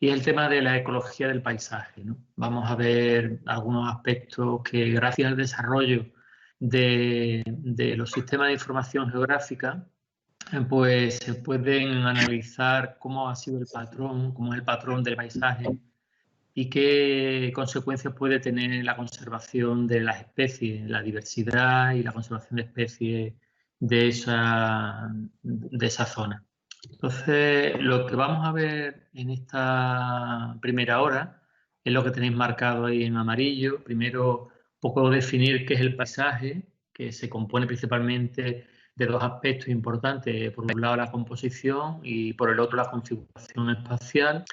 y es el tema de la ecología del paisaje, ¿no? Vamos a ver algunos aspectos que gracias al desarrollo de los sistemas de información geográfica, pues se pueden analizar cómo ha sido el patrón, cómo es el patrón del paisaje y qué consecuencias puede tener la conservación de las especies, la diversidad y la conservación de especies de esa zona. Entonces, lo que vamos a ver en esta primera hora es lo que tenéis marcado ahí en amarillo. Primero, un poco definir qué es el paisaje, que se compone principalmente de dos aspectos importantes. Por un lado, la composición y por el otro, la configuración espacial.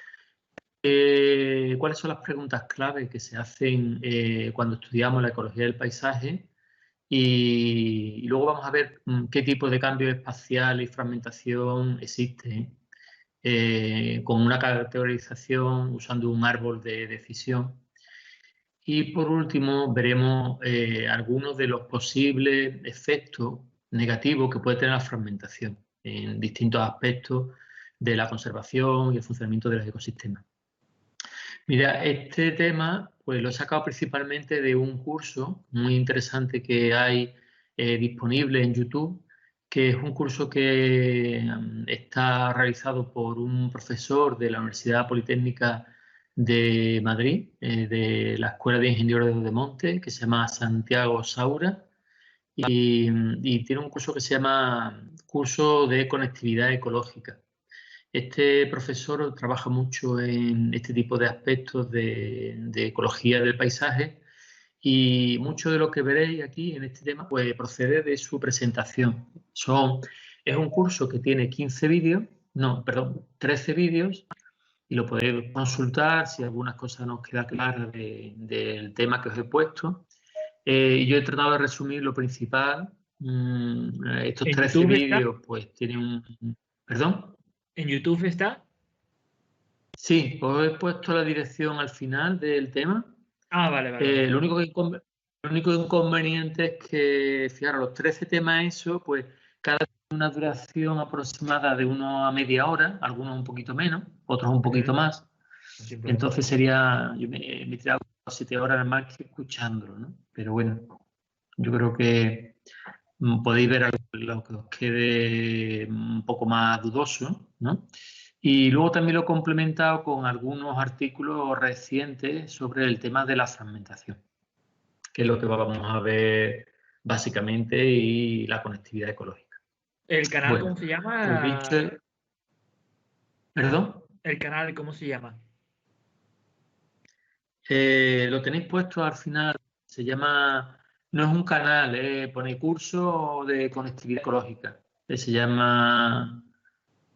¿Cuáles son las preguntas clave que se hacen cuando estudiamos la ecología del paisaje? Y luego vamos a ver qué tipo de cambio espacial y fragmentación existe con una categorización usando un árbol de decisión. Y por último veremos algunos de los posibles efectos negativos que puede tener la fragmentación en distintos aspectos de la conservación y el funcionamiento de los ecosistemas. Mira, este tema pues lo he sacado principalmente de un curso muy interesante que hay disponible en YouTube, que es un curso que está realizado por un profesor de la Universidad Politécnica de Madrid, de la Escuela de Ingenieros de Monte, que se llama Santiago Saura, y tiene un curso que se llama Curso de Conectividad Ecológica. Este profesor trabaja mucho en este tipo de aspectos de ecología del paisaje y mucho de lo que veréis aquí en este tema pues, procede de su presentación. Es un curso que tiene 15 vídeos, no, perdón, 13 vídeos y lo podéis consultar si algunas cosas no os queda clara del tema que os he puesto. Yo he tratado de resumir lo principal. Estos 13 vídeos pues tienen un... ¿Perdón? ¿En YouTube está? Sí, os he puesto la dirección al final del tema. Ah, vale. Lo único inconveniente es que, fijaros, los 13 temas eso, pues cada tiene una duración aproximada de uno a media hora, algunos un poquito menos, otros un poquito más. Entonces sería, yo me he tirado 7 horas más que escuchándolo, ¿no? Pero bueno, yo creo que podéis ver lo que os quede un poco más dudoso, ¿no? Y luego también lo he complementado con algunos artículos recientes sobre el tema de la fragmentación, que es lo que vamos a ver básicamente, y la conectividad ecológica. ¿El canal cómo se llama? Pues dicho, ¿perdón? ¿El canal cómo se llama? Lo tenéis puesto al final, se llama, no es un canal, pone curso de conectividad ecológica, se llama...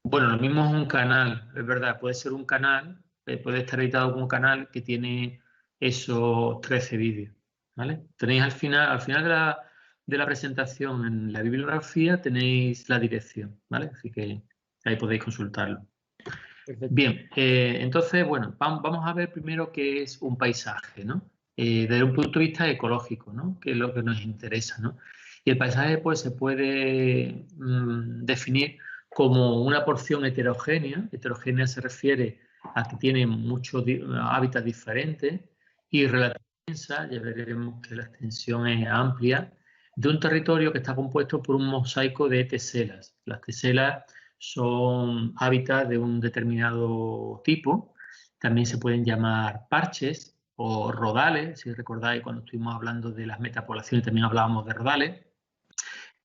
Bueno, lo mismo es un canal, es verdad, puede ser un canal, puede estar editado como un canal que tiene esos 13 vídeos, ¿vale? Tenéis al final de la presentación en la bibliografía tenéis la dirección, ¿vale? Así que ahí podéis consultarlo. Perfecto. Bien, entonces, bueno, vamos a ver primero qué es un paisaje, ¿no? Desde un punto de vista ecológico, ¿no? Que es lo que nos interesa, ¿no? Y el paisaje, pues, se puede definir como una porción heterogénea. Heterogénea se refiere a que tiene muchos hábitats diferentes y relativamente densa, ya veremos que la extensión es amplia, de un territorio que está compuesto por un mosaico de teselas. Las teselas son hábitats de un determinado tipo, también se pueden llamar parches o rodales, si recordáis cuando estuvimos hablando de las metapoblaciones también hablábamos de rodales,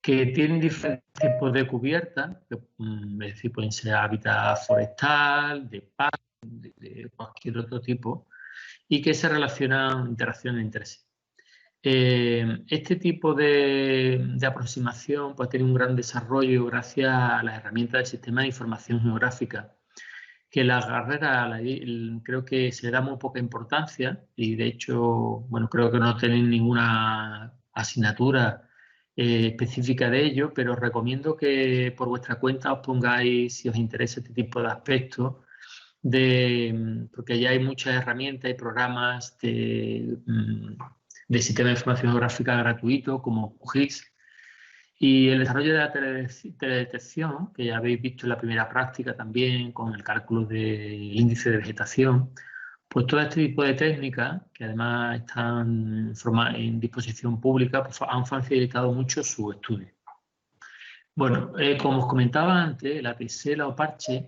que tienen diferentes tipos de cubierta, es decir, pueden ser hábitat forestal, de paz, de cualquier otro tipo, y que se relacionan, interaccionan entre sí. Este tipo de aproximación pues, tiene un gran desarrollo gracias a las herramientas del sistema de información geográfica, que la carrera creo que se le da muy poca importancia y de hecho, bueno, creo que no tenéis ninguna asignatura específica de ello, pero os recomiendo que por vuestra cuenta os pongáis, si os interesa este tipo de aspectos, porque ya hay muchas herramientas y programas de sistema de información geográfica gratuito como QGIS, Y el desarrollo de la teledetección, que ya habéis visto en la primera práctica también, con el cálculo del índice de vegetación, pues todo este tipo de técnicas, que además están en disposición pública, pues han facilitado mucho su estudio. Bueno, como os comentaba antes, la tisela o parche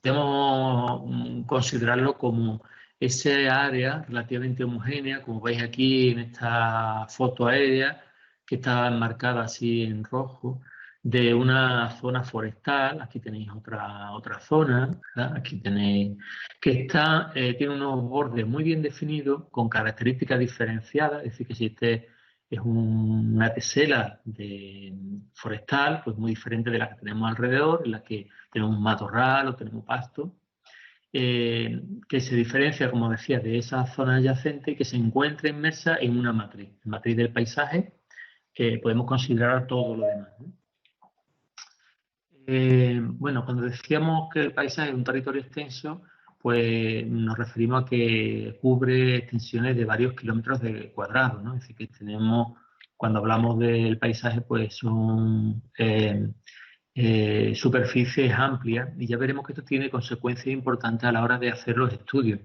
podemos considerarlo como ese área relativamente homogénea, como veis aquí en esta foto aérea, que está enmarcada así en rojo, de una zona forestal. Aquí tenéis otra zona, ¿verdad? Aquí tenéis que tiene unos bordes muy bien definidos, con características diferenciadas, es decir, que si este es una tesela forestal, pues muy diferente de la que tenemos alrededor, en la que tenemos un matorral o tenemos pasto, que se diferencia, como decía, de esa zona adyacente, que se encuentra inmersa en una matriz del paisaje, que podemos considerar todo lo demás, ¿no? Bueno, cuando decíamos que el paisaje es un territorio extenso, pues nos referimos a que cubre extensiones de varios kilómetros de cuadrado, ¿no? Es decir, que tenemos, cuando hablamos del paisaje, pues son superficies amplias, y ya veremos que esto tiene consecuencias importantes a la hora de hacer los estudios,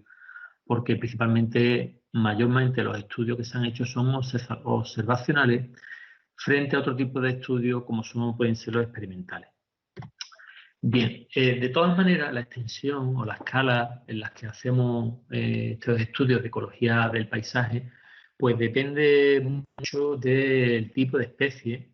porque mayormente los estudios que se han hecho son observacionales frente a otro tipo de estudios como pueden ser los experimentales. Bien, de todas maneras, la extensión o la escala en las que hacemos estos estudios de ecología del paisaje, pues depende mucho del tipo de especie,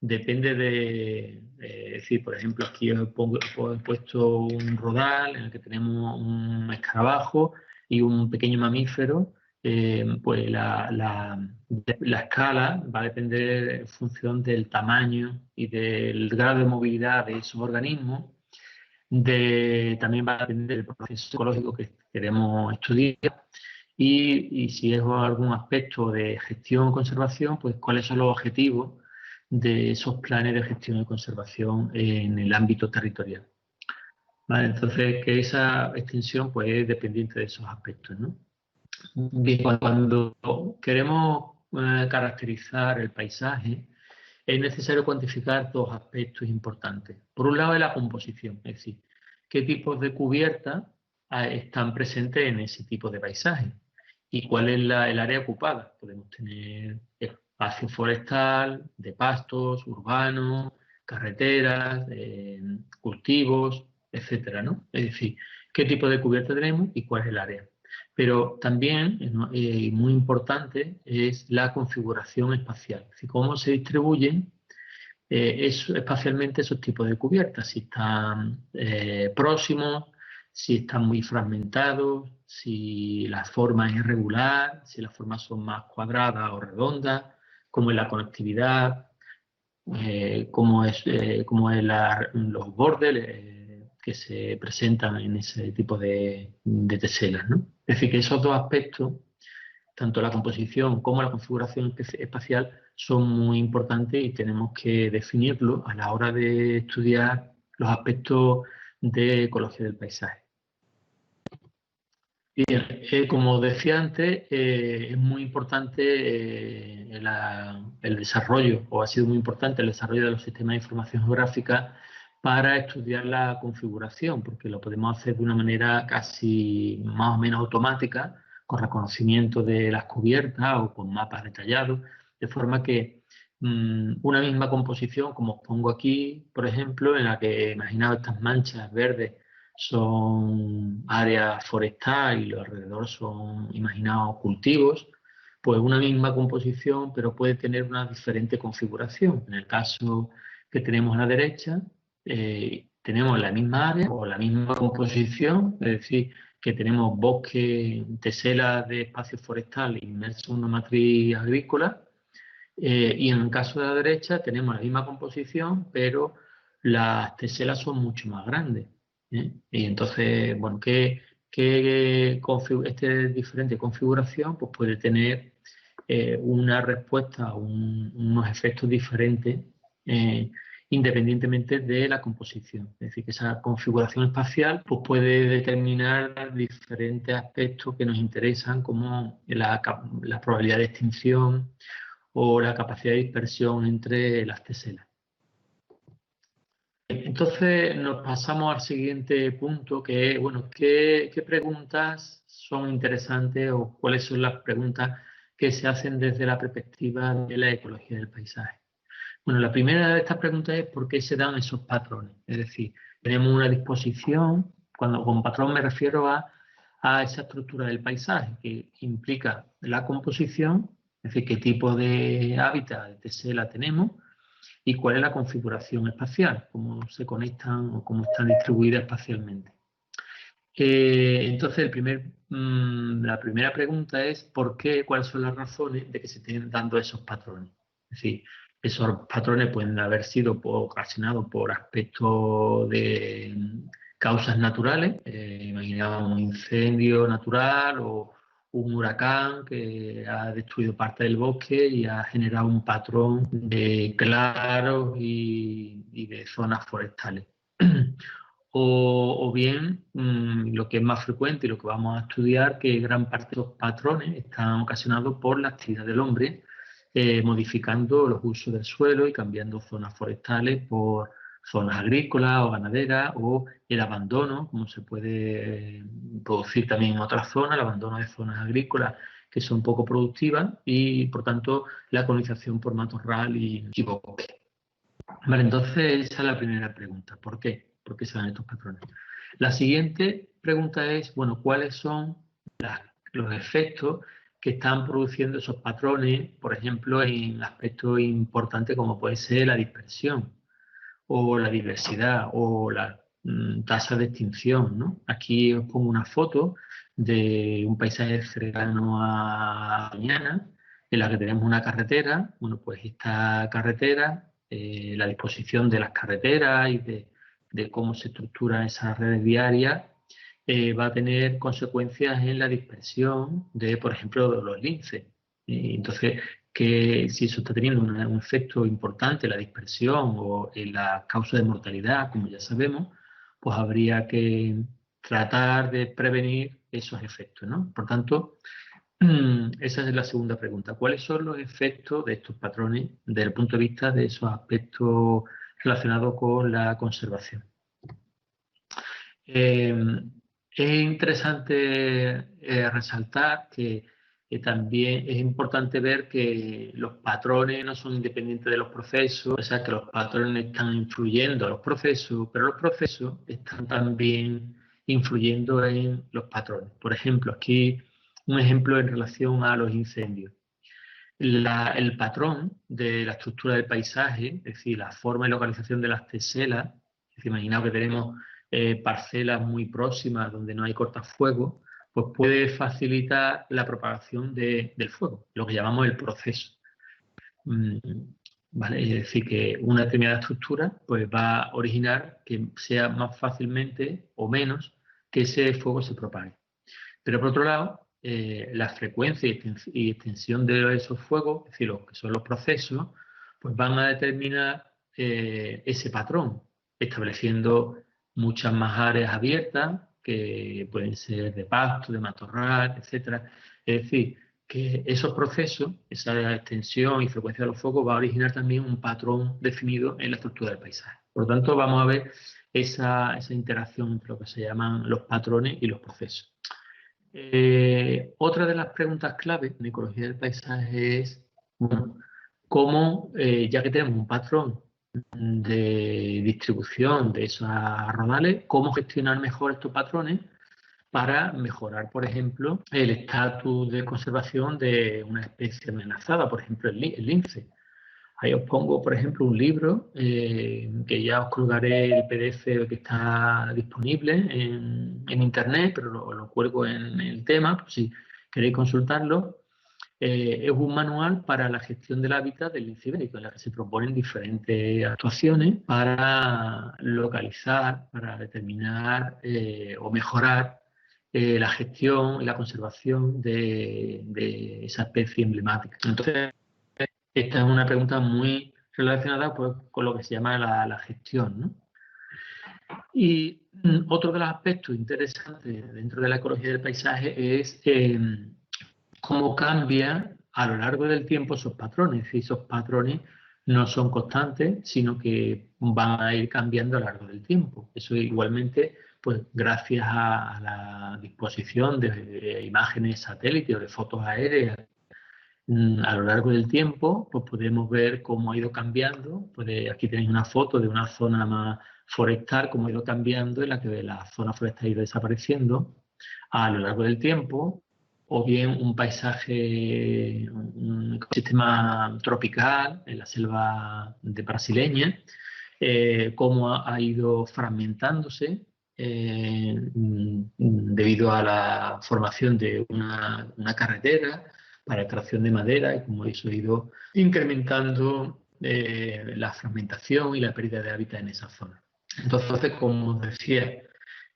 depende es decir, por ejemplo, aquí he puesto un rodal en el que tenemos un escarabajo y un pequeño mamífero. Pues la escala va a depender en función del tamaño y del grado de movilidad de esos organismos. También va a depender del proceso ecológico que queremos estudiar, y si es algún aspecto de gestión o conservación, pues cuáles son los objetivos de esos planes de gestión y conservación en el ámbito territorial. ¿Vale? Entonces, que esa extensión pues, es dependiente de esos aspectos, ¿no? Bien, cuando queremos caracterizar el paisaje, es necesario cuantificar dos aspectos importantes. Por un lado, es la composición, es decir, qué tipos de cubiertas están presentes en ese tipo de paisaje y cuál es el área ocupada. Podemos tener espacio forestal, de pastos, urbanos, carreteras, cultivos, etcétera, ¿no? Es decir, qué tipo de cubierta tenemos y cuál es el área. Pero también, muy importante, es la configuración espacial, es decir, cómo se distribuyen espacialmente esos tipos de cubiertas, si están próximos, si están muy fragmentados, si la forma es irregular, si las formas son más cuadradas o redondas, cómo es la conectividad, cómo es los bordes que se presentan en ese tipo de teselas, ¿no? Es decir, que esos dos aspectos, tanto la composición como la configuración espacial, son muy importantes y tenemos que definirlo a la hora de estudiar los aspectos de ecología del paisaje. Bien, como decía antes, es muy importante el desarrollo, o ha sido muy importante el desarrollo de los sistemas de información geográfica para estudiar la configuración, porque lo podemos hacer de una manera casi más o menos automática, con reconocimiento de las cubiertas o con mapas detallados, de forma que una misma composición, como os pongo aquí, por ejemplo, en la que imaginaos estas manchas verdes son áreas forestal y los alrededor son, imaginaos, cultivos, pues una misma composición, pero puede tener una diferente configuración. En el caso que tenemos a la derecha, tenemos la misma área o la misma composición, es decir, que tenemos bosque, teselas de espacio forestal inmerso en una matriz agrícola, y en el caso de la derecha tenemos la misma composición, pero las teselas son mucho más grandes. Y entonces, bueno, esta diferente configuración pues puede tener una respuesta, unos efectos diferentes, independientemente de la composición. Es decir, que esa configuración espacial pues puede determinar diferentes aspectos que nos interesan, como la probabilidad de extinción o la capacidad de dispersión entre las teselas. Entonces nos pasamos al siguiente punto, que es, bueno, ¿qué preguntas son interesantes o cuáles son las preguntas que se hacen desde la perspectiva de la ecología del paisaje? Bueno, la primera de estas preguntas es ¿por qué se dan esos patrones? Es decir, tenemos una disposición, cuando con patrón me refiero a esa estructura del paisaje, que implica la composición, es decir, qué tipo de hábitat, de tesela tenemos, y cuál es la configuración espacial, cómo se conectan o cómo están distribuidas espacialmente. Entonces, la primera pregunta es ¿por qué? ¿Cuáles son las razones de que se estén dando esos patrones? Es decir, esos patrones pueden haber sido ocasionados por aspectos de causas naturales, imaginamos un incendio natural o un huracán que ha destruido parte del bosque y ha generado un patrón de claros y de zonas forestales. O bien, lo que es más frecuente y lo que vamos a estudiar, que gran parte de los patrones están ocasionados por la actividad del hombre, modificando los usos del suelo y cambiando zonas forestales por zonas agrícolas o ganaderas, o el abandono, como se puede producir también en otras zonas, el abandono de zonas agrícolas que son poco productivas y, por tanto, la colonización por matorral y bosque. Vale, entonces esa es la primera pregunta. ¿Por qué? ¿Por qué se dan estos patrones? La siguiente pregunta es, bueno, ¿cuáles son los efectos que están produciendo esos patrones, por ejemplo, en aspectos importantes como puede ser la dispersión o la diversidad o la tasa de extinción, ¿no? Aquí os pongo una foto de un paisaje cercano a Doñana, en la que tenemos una carretera. Bueno, pues esta carretera, la disposición de las carreteras y de cómo se estructuran esas redes viarias, va a tener consecuencias en la dispersión de, por ejemplo, de los linces. Entonces, que si eso está teniendo un efecto importante en la dispersión o en la causa de mortalidad, como ya sabemos, pues habría que tratar de prevenir esos efectos, ¿no? Por tanto, esa es la segunda pregunta. ¿Cuáles son los efectos de estos patrones desde el punto de vista de esos aspectos relacionados con la conservación? Es interesante resaltar que también es importante ver que los patrones no son independientes de los procesos, o sea que los patrones están influyendo a los procesos, pero los procesos están también influyendo en los patrones. Por ejemplo, aquí un ejemplo en relación a los incendios. El patrón de la estructura del paisaje, es decir, la forma y localización de las teselas, es decir, imaginaos que tenemos parcelas muy próximas donde no hay cortafuegos, pues puede facilitar la propagación del fuego, lo que llamamos el proceso. ¿Vale? Es decir, que una determinada estructura pues, va a originar que sea más fácilmente o menos que ese fuego se propague. Pero por otro lado, la frecuencia y extensión de esos fuegos, es decir, lo que son los procesos, pues van a determinar ese patrón, estableciendo muchas más áreas abiertas que pueden ser de pasto, de matorral, etcétera. Es decir, que esos procesos, esa extensión y frecuencia de los focos va a originar también un patrón definido en la estructura del paisaje. Por lo tanto, vamos a ver esa interacción entre lo que se llaman los patrones y los procesos. Otra de las preguntas clave en ecología del paisaje es, bueno, cómo, ya que tenemos un patrón de distribución de esos rodales, cómo gestionar mejor estos patrones para mejorar, por ejemplo, el estatus de conservación de una especie amenazada, por ejemplo, el lince. Ahí os pongo, por ejemplo, un libro que ya os colgaré el PDF que está disponible en internet, pero lo cuelgo en el tema, por si queréis consultarlo. Es un manual para la gestión del hábitat del lince ibérico, en la que se proponen diferentes actuaciones para localizar, para determinar o mejorar la gestión y la conservación de esa especie emblemática. Entonces, esta es una pregunta muy relacionada pues, con lo que se llama la gestión, ¿no? Y otro de los aspectos interesantes dentro de la ecología del paisaje es cómo cambia a lo largo del tiempo esos patrones. Y esos patrones no son constantes, sino que van a ir cambiando a lo largo del tiempo. Eso igualmente, pues gracias a la disposición de imágenes satélites o de fotos aéreas a lo largo del tiempo, pues podemos ver cómo ha ido cambiando. Pues aquí tenéis una foto de una zona más forestal, cómo ha ido cambiando, en la que la zona forestal ha ido desapareciendo a lo largo del tiempo, o bien un paisaje, un ecosistema tropical en la selva brasileña, cómo ha ido fragmentándose debido a la formación de una carretera para extracción de madera, y como eso ha ido incrementando la fragmentación y la pérdida de hábitat en esa zona. Entonces, como decía,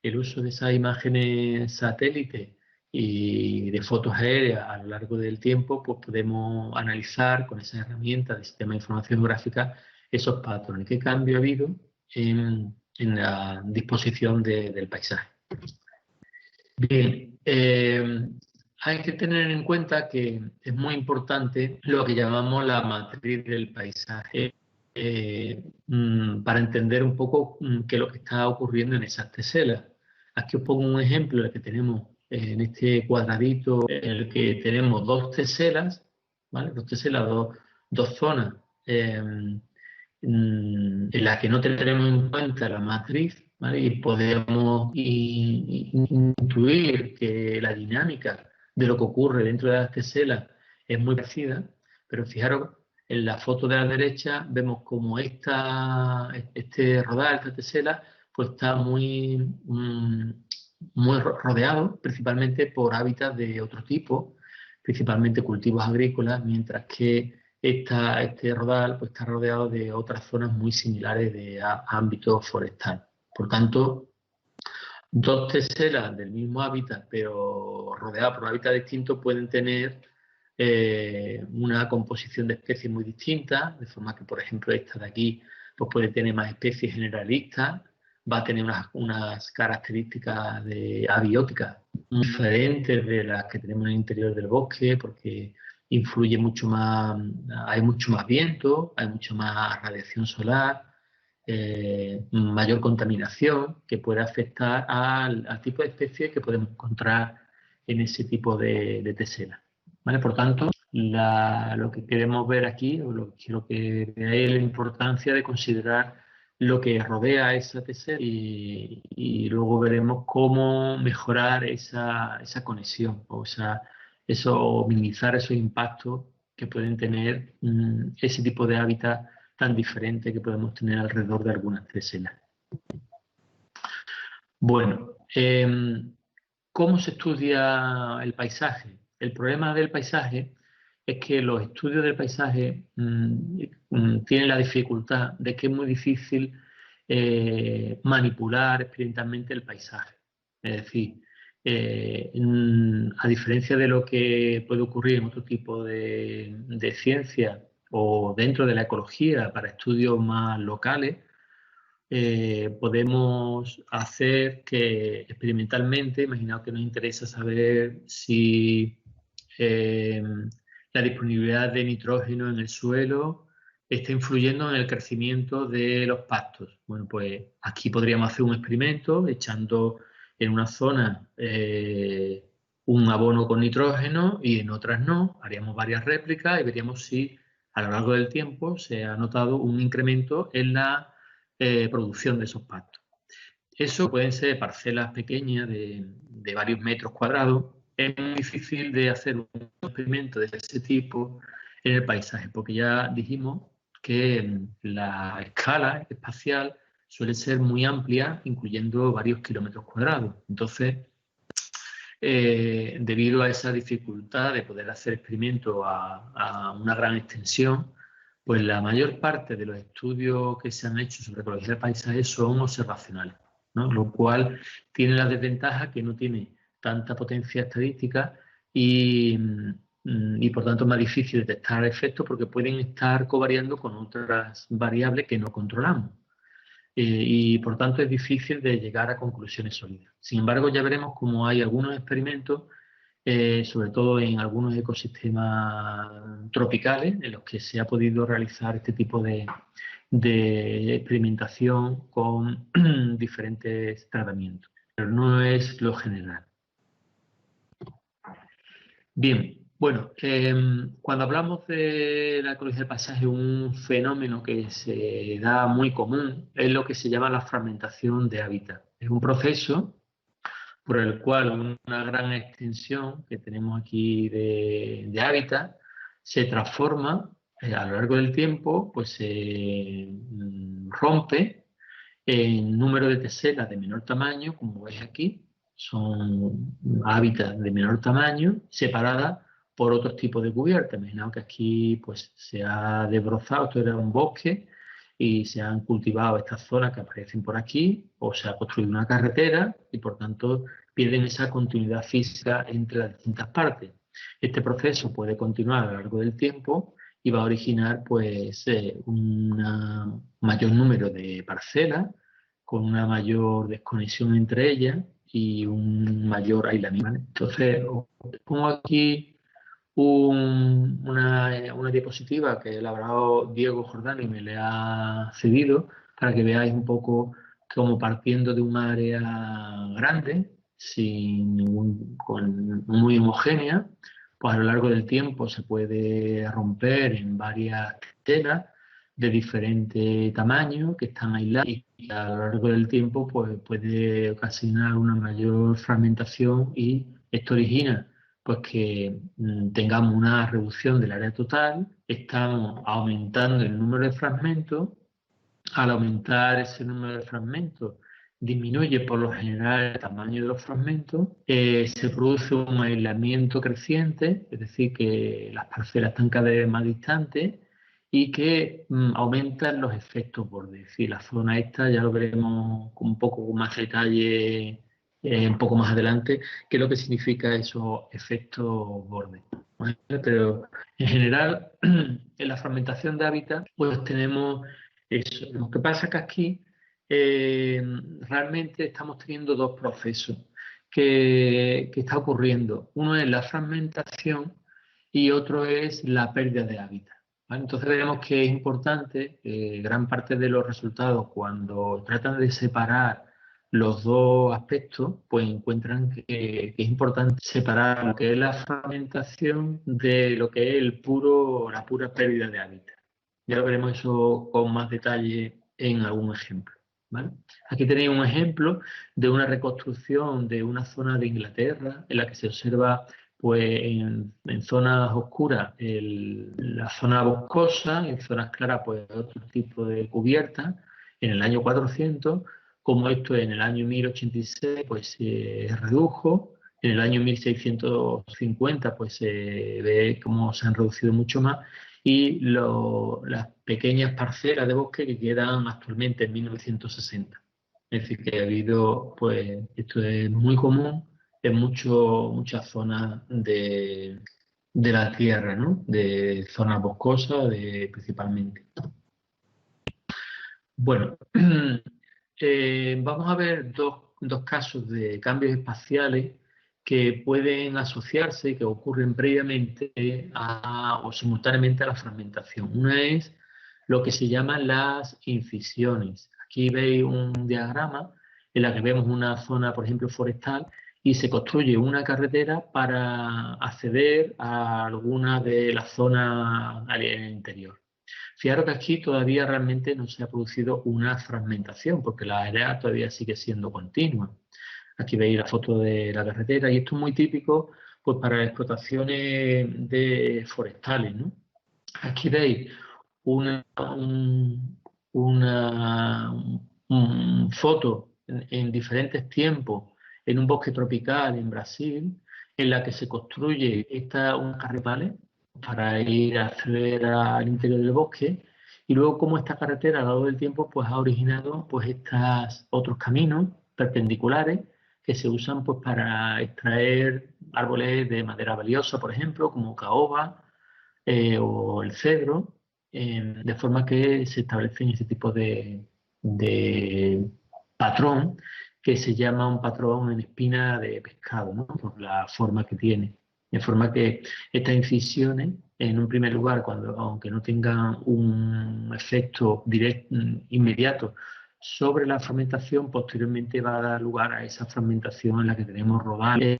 el uso de esas imágenes satélites y de fotos aéreas a lo largo del tiempo, pues podemos analizar con esas herramientas de sistema de información geográfica esos patrones. ¿Qué cambio ha habido en la disposición del paisaje? Bien, hay que tener en cuenta que es muy importante lo que llamamos la matriz del paisaje para entender un poco qué es lo que está ocurriendo en esas teselas. Aquí os pongo un ejemplo en el que tenemos en este cuadradito en el que tenemos dos teselas, ¿vale? Dos teselas, dos zonas en las que no tenemos en cuenta la matriz, ¿vale? Y podemos intuir que la dinámica de lo que ocurre dentro de las teselas es muy parecida, pero fijaros, en la foto de la derecha vemos como este rodal, esta tesela, pues está muy rodeado principalmente por hábitats de otro tipo, principalmente cultivos agrícolas, mientras que este rodal pues, está rodeado de otras zonas muy similares de ámbito forestal. Por tanto, dos teselas del mismo hábitat, pero rodeadas por un hábitat distinto, pueden tener una composición de especies muy distinta, de forma que, por ejemplo, esta de aquí pues puede tener más especies generalistas, va a tener unas características abióticas diferentes de las que tenemos en el interior del bosque, porque influye mucho más, hay mucho más viento, hay mucho más radiación solar, mayor contaminación que puede afectar al tipo de especies que podemos encontrar en ese tipo de tesela. ¿Vale? Por tanto, lo que queremos ver aquí, o lo que quiero que veáis, es la importancia de considerar lo que rodea esa tesela y luego veremos cómo mejorar esa conexión o minimizar esos impactos que pueden tener ese tipo de hábitat tan diferente que podemos tener alrededor de algunas teselas. Bueno, ¿cómo se estudia el paisaje? El problema del paisaje es que los estudios del paisaje tienen la dificultad de que es muy difícil manipular experimentalmente el paisaje. Es decir, a diferencia de lo que puede ocurrir en otro tipo de ciencia o dentro de la ecología para estudios más locales, podemos hacer que experimentalmente, imaginaos que nos interesa saber si la disponibilidad de nitrógeno en el suelo está influyendo en el crecimiento de los pastos. Bueno, pues aquí podríamos hacer un experimento echando en una zona un abono con nitrógeno y en otras no. Haríamos varias réplicas y veríamos si a lo largo del tiempo se ha notado un incremento en la producción de esos pastos. Eso pueden ser parcelas pequeñas de varios metros cuadrados. Es muy difícil de hacer un experimento de ese tipo en el paisaje, porque ya dijimos que la escala espacial suele ser muy amplia, incluyendo varios kilómetros cuadrados. Entonces, debido a esa dificultad de poder hacer experimentos a una gran extensión, pues la mayor parte de los estudios que se han hecho sobre ecología del paisaje son observacionales, ¿no? Lo cual tiene la desventaja que no tiene tanta potencia estadística y por tanto es más difícil detectar efectos porque pueden estar covariando con otras variables que no controlamos. Y por tanto es difícil de llegar a conclusiones sólidas. Sin embargo, ya veremos cómo hay algunos experimentos sobre todo en algunos ecosistemas tropicales en los que se ha podido realizar este tipo de experimentación con diferentes tratamientos, pero no es lo general. Bien, bueno, cuando hablamos de la ecología del paisaje, un fenómeno que se da muy común es lo que se llama la fragmentación de hábitat. Es un proceso por el cual una gran extensión que tenemos aquí de hábitat se transforma a lo largo del tiempo, pues se rompe en número de teselas de menor tamaño, como veis aquí, son hábitats de menor tamaño separadas por otros tipos de cubierta. Imaginaos que aquí pues, se ha desbrozado, esto era un bosque, y se han cultivado estas zonas que aparecen por aquí, o se ha construido una carretera y por tanto pierden esa continuidad física entre las distintas partes. Este proceso puede continuar a lo largo del tiempo y va a originar pues un mayor número de parcelas con una mayor desconexión entre ellas y un mayor aislamiento. Entonces, os pongo aquí una diapositiva que he elaborado Diego Jordán y me le ha cedido para que veáis un poco cómo partiendo de una área grande, muy homogénea, pues a lo largo del tiempo se puede romper en varias telas de diferente tamaño que están aisladas y a lo largo del tiempo pues, puede ocasionar una mayor fragmentación y esto origina pues que tengamos una reducción del área total, estamos aumentando el número de fragmentos. Al aumentar ese número de fragmentos, disminuye por lo general el tamaño de los fragmentos, se produce un aislamiento creciente, es decir, que las parcelas están cada vez más distantes y que aumentan los efectos borde. Es decir, la zona esta ya lo veremos con un poco más detalle un poco más adelante, qué es lo que significa esos efectos borde. ¿Vale? Pero en general, en la fragmentación de hábitat, pues tenemos eso. Lo que pasa es que aquí realmente estamos teniendo dos procesos que está ocurriendo. Uno es la fragmentación y otro es la pérdida de hábitat. ¿Vale? Entonces vemos que es importante, gran parte de los resultados cuando tratan de separar los dos aspectos, pues encuentran que es importante separar lo que es la fragmentación de lo que es la pura pérdida de hábitat. Ya lo veremos eso con más detalle en algún ejemplo. ¿Vale? Aquí tenéis un ejemplo de una reconstrucción de una zona de Inglaterra en la que se observa pues, en zonas oscuras la zona boscosa, en zonas claras pues, otro tipo de cubierta. En el año 400, como esto en el año 1086 pues, se redujo, en el año 1650 pues, se ve cómo se han reducido mucho más y las pequeñas parcelas de bosque que quedan actualmente en 1960. Es decir, que ha habido, pues, esto es muy común en muchas zonas de la Tierra, ¿no? De zonas boscosas principalmente. Bueno, vamos a ver dos casos de cambios espaciales que pueden asociarse y que ocurren previamente o simultáneamente a la fragmentación. Una es lo que se llaman las incisiones. Aquí veis un diagrama en la que vemos una zona, por ejemplo, forestal, y se construye una carretera para acceder a alguna de las zonas en el interior. Fijaros que aquí todavía realmente no se ha producido una fragmentación, porque la área todavía sigue siendo continua. Aquí veis la foto de la carretera y esto es muy típico pues, para explotaciones forestales, ¿no? Aquí veis una foto en diferentes tiempos en un bosque tropical en Brasil, en la que se construye un carril para ir a acceder al interior del bosque y luego como esta carretera a lo largo del tiempo pues ha originado pues estos otros caminos perpendiculares que se usan pues para extraer árboles de madera valiosa, por ejemplo, como caoba o el cedro, de forma que se establecen ese tipo de patrón que se llama un patrón en espina de pescado, ¿no? Por la forma que tiene. De forma que estas incisiones, en un primer lugar, aunque no tengan un efecto directo, inmediato sobre la fragmentación, posteriormente va a dar lugar a esa fragmentación en la que tenemos rodales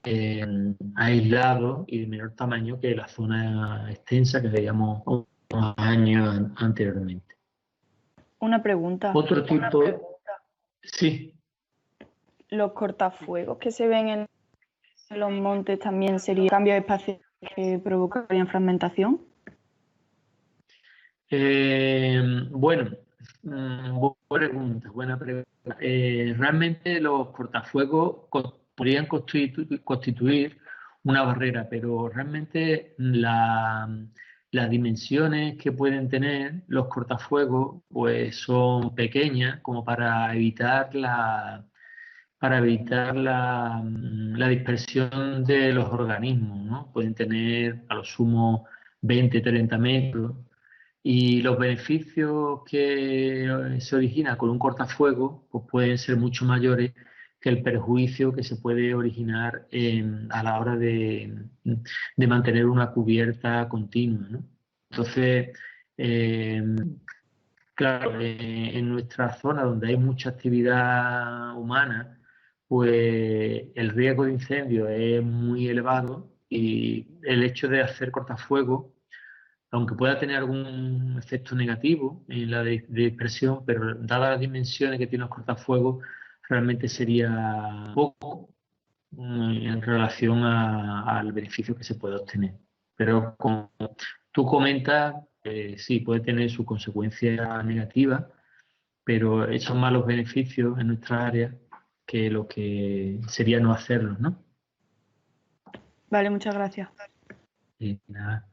aislados y de menor tamaño que la zona extensa que veíamos unos años anteriormente. Una pregunta. Otro tipo... Sí. ¿Los cortafuegos que se ven en los montes también serían cambios espaciales que provocarían fragmentación? Bueno, buena pregunta. Realmente los cortafuegos podrían constituir una barrera, pero realmente las dimensiones que pueden tener los cortafuegos pues son pequeñas como para evitar la dispersión de los organismos, ¿no? Pueden tener a lo sumo 20-30 metros y los beneficios que se originan con un cortafuego pues pueden ser mucho mayores que el perjuicio que se puede originar a la hora de mantener una cubierta continua, ¿no? Entonces, claro, en nuestra zona donde hay mucha actividad humana, pues el riesgo de incendio es muy elevado y el hecho de hacer cortafuegos, aunque pueda tener algún efecto negativo en la dispersión, pero dadas las dimensiones que tienen los cortafuegos, realmente sería poco en relación al beneficio que se puede obtener. Pero como tú comentas, sí, puede tener su consecuencia negativa, pero son más los beneficios en nuestra área que lo que sería no hacerlo, ¿no? Vale, muchas gracias. Nada.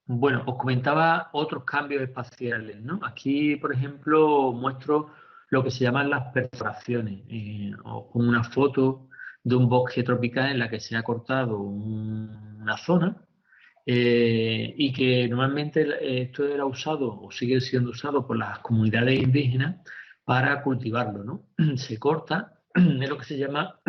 Bueno, os comentaba otros cambios espaciales, ¿no? Aquí, por ejemplo, muestro lo que se llaman las perforaciones, o con una foto de un bosque tropical en la que se ha cortado una zona y que normalmente esto era usado o sigue siendo usado por las comunidades indígenas para cultivarlo, ¿no? Se corta, es lo que se llama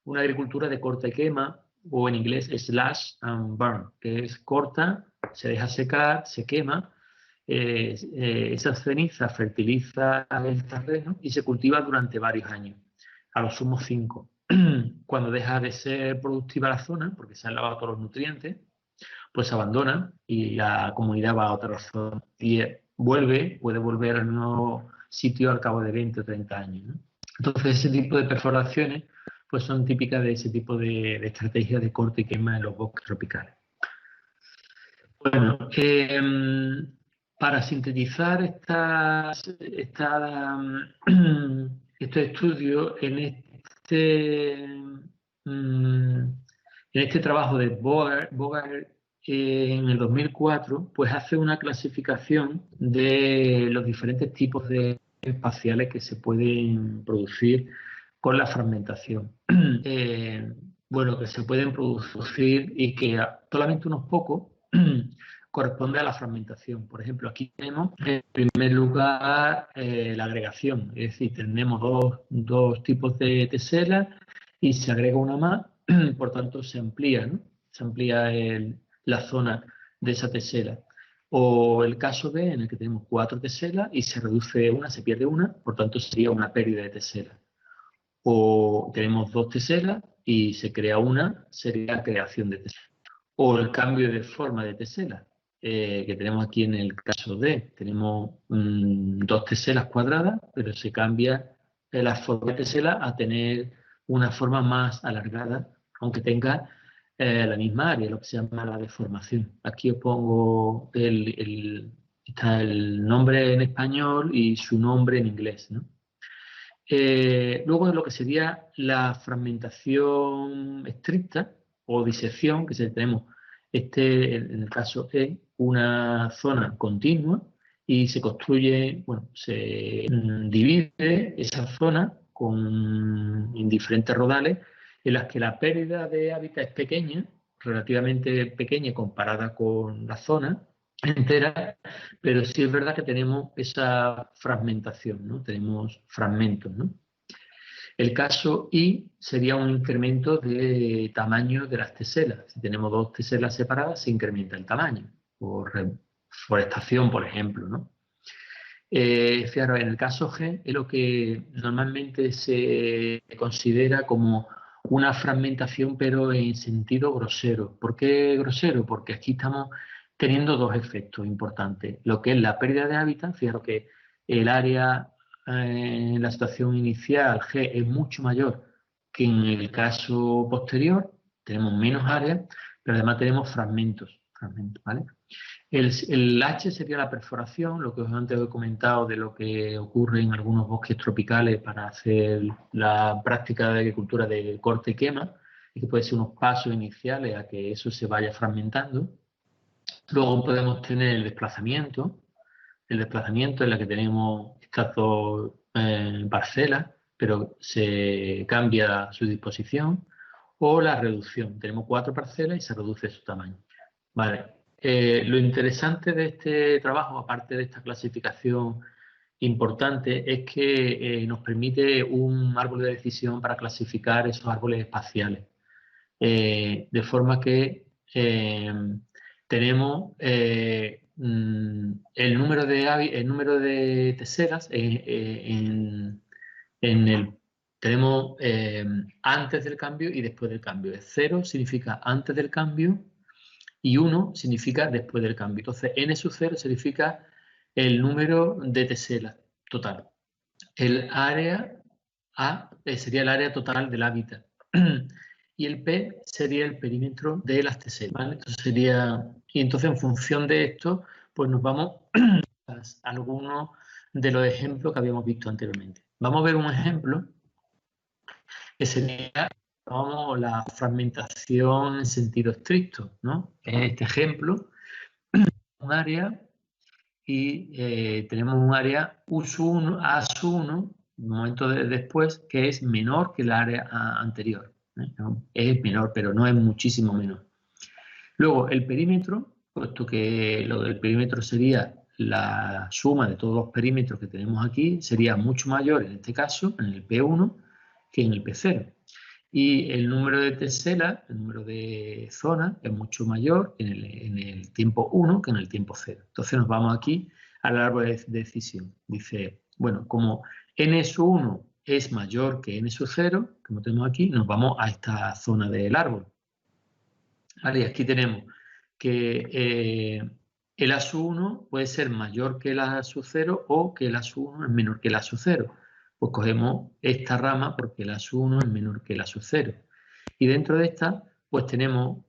una agricultura de corta y quema, o en inglés slash and burn, que es corta, se deja secar, se quema, esa ceniza fertiliza el terreno y se cultiva durante varios años, a lo sumo 5. Cuando deja de ser productiva la zona, porque se han lavado todos los nutrientes, pues se abandona y la comunidad va a otra zona y puede volver al nuevo sitio al cabo de 20 o 30 años, ¿no? Entonces ese tipo de perforaciones pues son típicas de ese tipo de estrategias de corte y quema en los bosques tropicales. Bueno, para sintetizar estos estudios en este trabajo de Bogart en el 2004, pues hace una clasificación de los diferentes tipos de espaciales que se pueden producir con la fragmentación. Bueno, que se pueden producir y que solamente unos pocos corresponde a la fragmentación. Por ejemplo, aquí tenemos en primer lugar la agregación, es decir, tenemos dos tipos de teselas y se agrega una más, por tanto se amplía, ¿no? Se amplía la zona de esa tesela. O el caso B, en el que tenemos 4 teselas y se reduce una, se pierde una, por tanto sería una pérdida de tesela. O tenemos 2 teselas y se crea una, sería creación de tesela. O el cambio de forma de tesela, que tenemos aquí en el caso D. Tenemos 2 teselas cuadradas, pero se cambia la forma de tesela a tener una forma más alargada, aunque tenga la misma área, lo que se llama la deformación. Aquí os pongo está el nombre en español y su nombre en inglés, ¿no? Luego de lo que sería la fragmentación estricta o disección, que tenemos en el caso E, una zona continua y se construye, bueno, se divide esa zona en diferentes rodales en las que la pérdida de hábitat es pequeña, relativamente pequeña comparada con la zona, entera, pero sí es verdad que tenemos esa fragmentación, ¿no? Tenemos fragmentos, ¿no? El caso I sería un incremento de tamaño de las teselas. Si tenemos dos teselas separadas, se incrementa el tamaño, por reforestación, por ejemplo, ¿no? Fijaros, en el caso G es lo que normalmente se considera como una fragmentación, pero en sentido grosero. ¿Por qué grosero? Porque aquí estamos teniendo dos efectos importantes. Lo que es la pérdida de hábitat, fijaros que el área en la situación inicial G es mucho mayor que en el caso posterior, tenemos menos área, pero además tenemos fragmentos, ¿vale? El H sería la perforación, lo que os antes he comentado de lo que ocurre en algunos bosques tropicales para hacer la práctica de agricultura de corte y quema, y que puede ser unos pasos iniciales a que eso se vaya fragmentando. Luego podemos tener el desplazamiento en la que tenemos estas dos parcelas, pero se cambia su disposición, o la reducción. Tenemos 4 parcelas y se reduce su tamaño. Vale. Lo interesante de este trabajo, aparte de esta clasificación importante, es que nos permite un árbol de decisión para clasificar esos árboles espaciales. De forma que tenemos el número de teselas tenemos antes del cambio y después del cambio. 0 significa antes del cambio y 1 significa después del cambio. Entonces, n sub 0 significa el número de teselas total. El área A sería el área total del hábitat. Y el P sería el perímetro de las teselas, ¿vale? Entonces y entonces en función de esto, pues nos vamos a algunos de los ejemplos que habíamos visto anteriormente. Vamos a ver un ejemplo que sería la fragmentación en sentido estricto, ¿no? En este ejemplo, un área y tenemos un área U1, A1, un momento después, que es menor que el área anterior. Es menor, pero no es muchísimo menor. Luego, el perímetro, puesto que lo del perímetro sería la suma de todos los perímetros que tenemos aquí, sería mucho mayor en este caso, en el P1, que en el P0. Y el número de teselas, el número de zonas, es mucho mayor en el tiempo 1 que en el tiempo 0. Entonces nos vamos aquí al árbol de decisión. Dice, bueno, como n sub 1 es mayor que n sub 0, como tenemos aquí, nos vamos a esta zona del árbol. Vale, y aquí tenemos que el A sub 1 puede ser mayor que el A sub 0 o que el A sub 1 es menor que el A sub 0. Pues cogemos esta rama porque el A sub 1 es menor que el A sub 0. Y dentro de esta, pues tenemos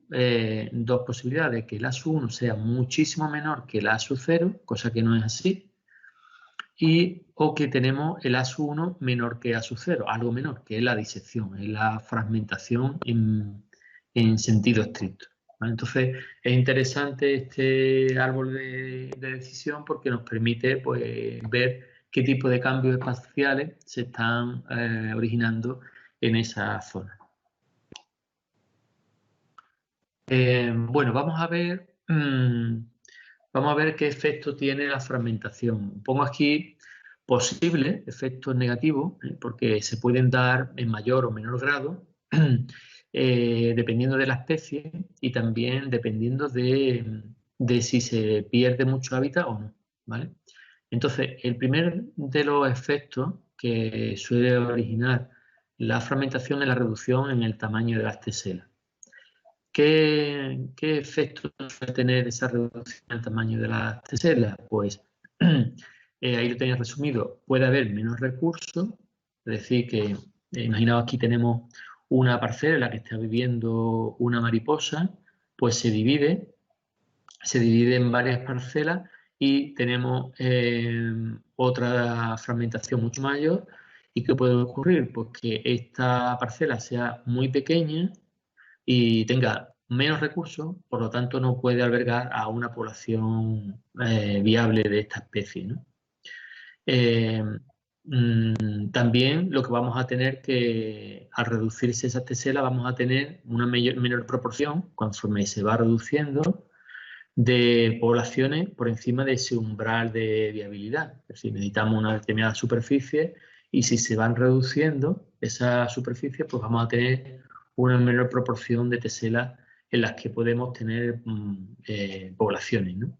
dos posibilidades, que el A sub 1 sea muchísimo menor que el A sub 0, cosa que no es así, o que tenemos el A sub 1 menor que A sub 0, algo menor, que es la disección, es la fragmentación en sentido estricto. ¿Vale? Entonces, es interesante este árbol de decisión porque nos permite pues, ver qué tipo de cambios espaciales se están originando en esa zona. Bueno, vamos a ver qué efecto tiene la fragmentación. Pongo aquí posibles efectos negativos, porque se pueden dar en mayor o menor grado, dependiendo de la especie y también dependiendo de si se pierde mucho hábitat o no, ¿vale? Entonces, el primer de los efectos que suele originar la fragmentación es la reducción en el tamaño de las teselas. ¿Qué efecto suele tener esa reducción en el tamaño de las teselas? Pues ahí lo tenéis resumido, puede haber menos recursos, es decir, que imaginaos aquí tenemos una parcela en la que está viviendo una mariposa, pues se divide en varias parcelas y tenemos otra fragmentación mucho mayor. ¿Y qué puede ocurrir? Pues que esta parcela sea muy pequeña y tenga menos recursos, por lo tanto no puede albergar a una población viable de esta especie, ¿no? También lo que vamos a tener que, al reducirse esa tesela, vamos a tener una menor proporción, conforme se va reduciendo, de poblaciones por encima de ese umbral de viabilidad. Es decir, necesitamos una determinada superficie y si se van reduciendo esas superficies, pues vamos a tener una menor proporción de teselas en las que podemos tener poblaciones, ¿no?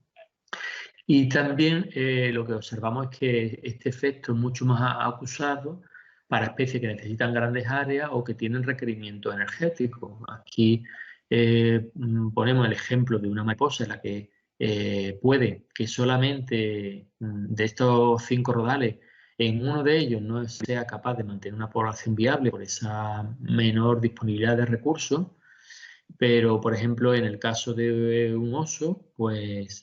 Y también lo que observamos es que este efecto es mucho más acusado para especies que necesitan grandes áreas o que tienen requerimientos energéticos. Aquí ponemos el ejemplo de una mariposa en la que puede que solamente de estos 5 rodales, en uno de ellos no sea capaz de mantener una población viable por esa menor disponibilidad de recursos, pero por ejemplo en el caso de un oso, pues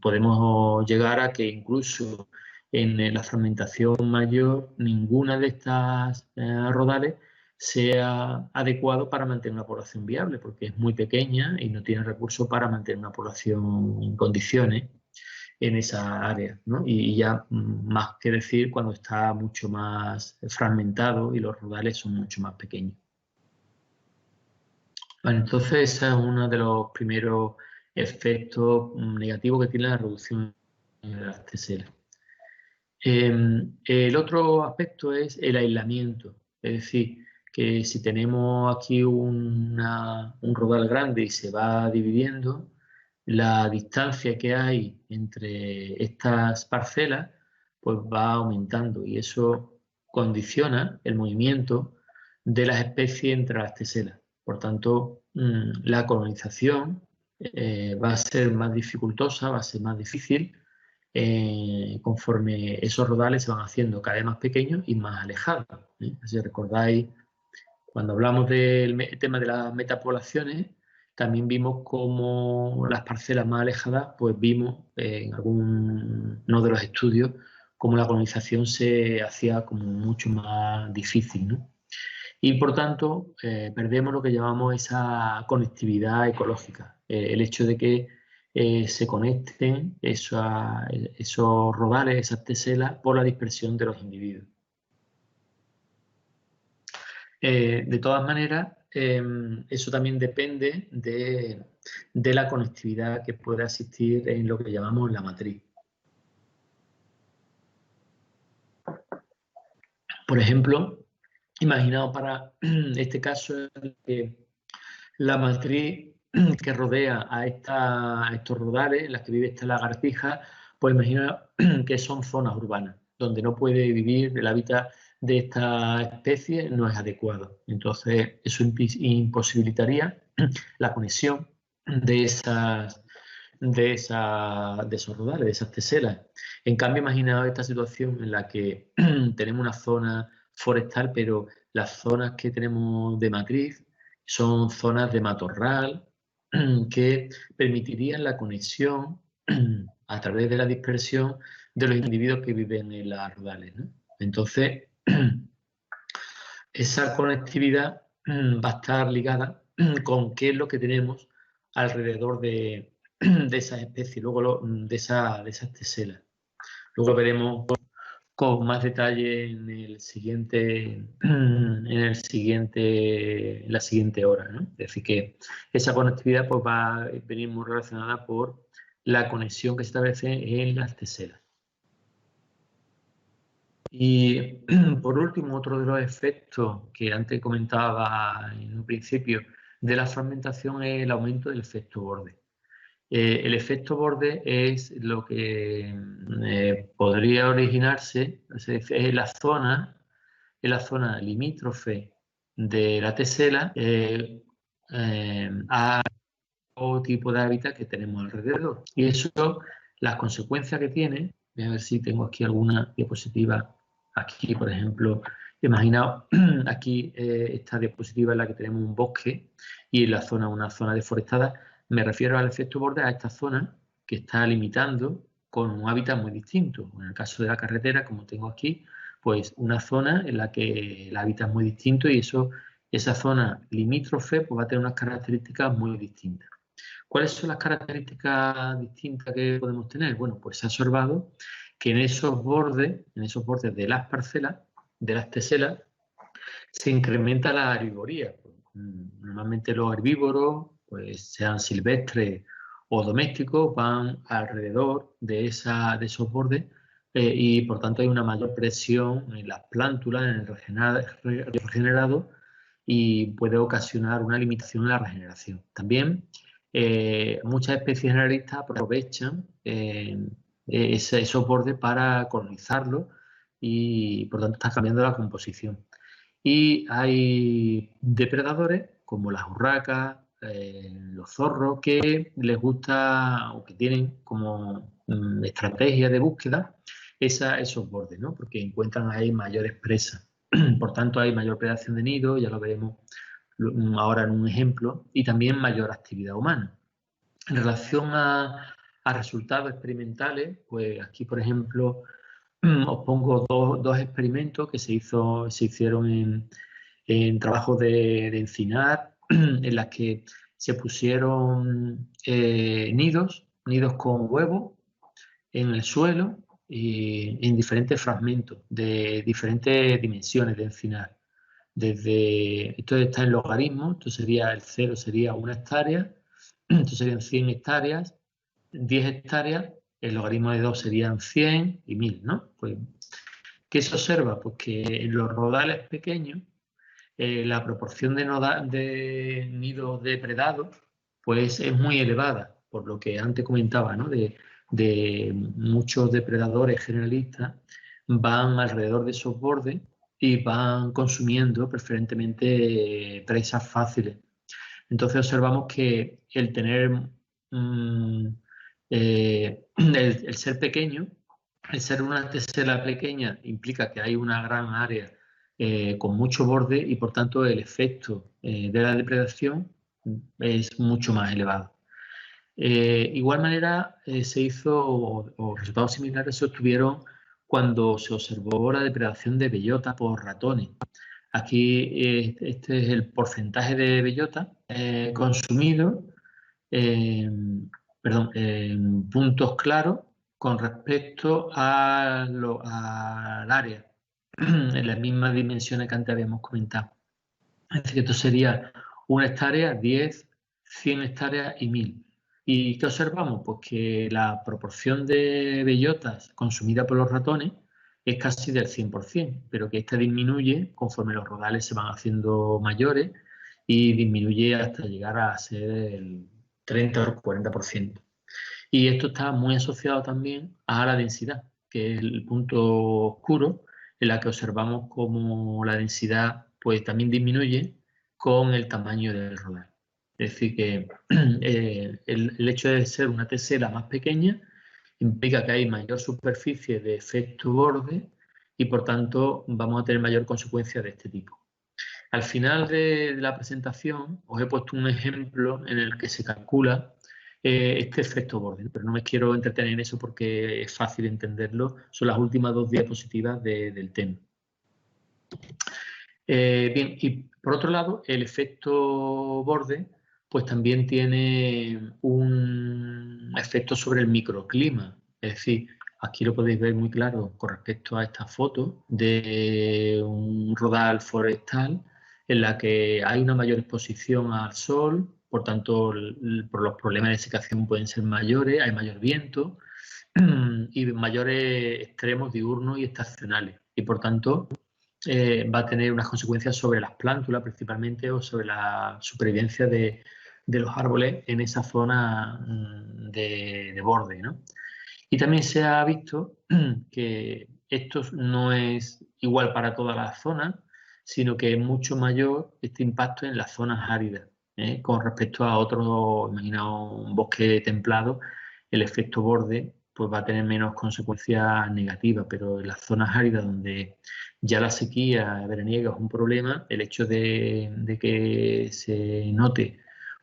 podemos llegar a que incluso en la fragmentación mayor ninguna de estas rodales sea adecuado para mantener una población viable, porque es muy pequeña y no tiene recursos para mantener una población en condiciones en esa área, ¿no? Y ya más que decir cuando está mucho más fragmentado y los rodales son mucho más pequeños. Bueno, entonces ese es uno de los primeros efectos negativos que tiene la reducción de las teselas. El otro aspecto es el aislamiento, es decir, que si tenemos aquí un rodal grande y se va dividiendo, la distancia que hay entre estas parcelas pues va aumentando y eso condiciona el movimiento de las especies entre las teselas. Por tanto, la colonización va a ser más dificultosa, va a ser más difícil conforme esos rodales se van haciendo cada vez más pequeños y más alejados. Si recordáis, cuando hablamos del tema de las metapoblaciones, también vimos cómo las parcelas más alejadas, pues vimos en algunos de los estudios cómo la colonización se hacía como mucho más difícil, ¿no? Y por tanto, perdemos lo que llamamos esa conectividad ecológica, el hecho de que se conecten esos rodales, esas teselas, por la dispersión de los individuos. De todas maneras, eso también depende de la conectividad que pueda existir en lo que llamamos la matriz. Por ejemplo, imaginaos para este caso que la matriz que rodea a estos rodales en las que vive esta lagartija, pues imaginaos que son zonas urbanas, donde no puede vivir, el hábitat de esta especie no es adecuado. Entonces, eso imposibilitaría la conexión de esos rodales, de esas teselas. En cambio, imaginaos esta situación en la que tenemos una zona forestal, pero las zonas que tenemos de matriz son zonas de matorral que permitirían la conexión a través de la dispersión de los individuos que viven en las rodales, ¿no? Entonces, esa conectividad va a estar ligada con qué es lo que tenemos alrededor de esas especies, luego de esas teselas. Luego veremos con más detalle en la siguiente hora, ¿no? Es decir, que esa conectividad pues, va a venir muy relacionada por la conexión que se establece en las teselas. Y por último, otro de los efectos que antes comentaba en un principio de la fragmentación es el aumento del efecto borde. El efecto borde es lo que podría originarse en la zona limítrofe de la tesela a todo tipo de hábitat que tenemos alrededor. Y eso, las consecuencias que tiene, voy a ver si tengo aquí alguna diapositiva. Aquí, por ejemplo, imaginaos aquí esta diapositiva en la que tenemos un bosque y en la zona una zona deforestada. Me refiero al efecto borde a esta zona que está limitando con un hábitat muy distinto. En el caso de la carretera, como tengo aquí, pues una zona en la que el hábitat es muy distinto y esa zona limítrofe pues, va a tener unas características muy distintas. ¿Cuáles son las características distintas que podemos tener? Bueno, pues se ha observado que en esos bordes de las parcelas, de las teselas, se incrementa la herbivoría. Normalmente los herbívoros, pues sean silvestres o domésticos van alrededor de esos bordes y por tanto hay una mayor presión en las plántulas, en el regenerado y puede ocasionar una limitación en la regeneración. También muchas especies generalistas aprovechan esos bordes para colonizarlo y por tanto está cambiando la composición. Y hay depredadores como las urracas, los zorros, que les gusta o que tienen como estrategia de búsqueda esos bordes, ¿no? Porque encuentran ahí mayores presas. Por tanto, hay mayor predación de nidos, ya lo veremos ahora en un ejemplo, y también mayor actividad humana. En relación a resultados experimentales, pues aquí, por ejemplo, os pongo dos experimentos que se hicieron en trabajos de encinar, en las que se pusieron nidos con huevos en el suelo y en diferentes fragmentos de diferentes dimensiones de encinar. Esto está en logaritmo, esto sería el 0 sería 1 hectárea, esto serían 100 hectáreas, 10 hectáreas, el logaritmo de 2 serían 100 y 1000, ¿no? Pues, ¿qué se observa? Pues que en los rodales pequeños la proporción de nidos depredados pues es muy elevada, por lo que antes comentaba, ¿no? de muchos depredadores generalistas van alrededor de esos bordes y van consumiendo preferentemente presas fáciles. Entonces observamos que el tener el ser pequeño, el ser una tesela pequeña implica que hay una gran área con mucho borde y por tanto el efecto de la depredación es mucho más elevado. Igual manera se hizo, o resultados similares se obtuvieron cuando se observó la depredación de bellota por ratones. Aquí este es el porcentaje de bellota consumido, en puntos claros con respecto al área, en las mismas dimensiones que antes habíamos comentado. Es decir, esto sería 1 hectárea, 10, 100 hectáreas y 1000. ¿Y qué observamos? Pues que la proporción de bellotas consumida por los ratones es casi del 100%, pero que esta disminuye conforme los rodales se van haciendo mayores y disminuye hasta llegar a ser el 30 o 40%. Y esto está muy asociado también a la densidad, que es el punto oscuro en la que observamos cómo la densidad pues también disminuye con el tamaño del rodal. Es decir, que el hecho de ser una tesela más pequeña implica que hay mayor superficie de efecto borde y por tanto vamos a tener mayor consecuencia de este tipo. Al final de la presentación os he puesto un ejemplo en el que se calcula este efecto borde, pero no me quiero entretener en eso porque es fácil entenderlo. Son las últimas 2 diapositivas del tema. Bien, y por otro lado, el efecto borde pues también tiene un efecto sobre el microclima. Es decir, aquí lo podéis ver muy claro con respecto a esta foto de un rodal forestal en la que hay una mayor exposición al sol, por tanto, por los problemas de secación pueden ser mayores, hay mayor viento y mayores extremos diurnos y estacionales. Y por tanto, va a tener unas consecuencias sobre las plántulas principalmente o sobre la supervivencia de los árboles en esa zona de borde, ¿no? Y también se ha visto que esto no es igual para todas las zonas, sino que es mucho mayor este impacto en las zonas áridas, con respecto a otro, imaginaos un bosque templado, el efecto borde pues va a tener menos consecuencias negativas, pero en las zonas áridas donde ya la sequía veraniega es un problema, el hecho de que se note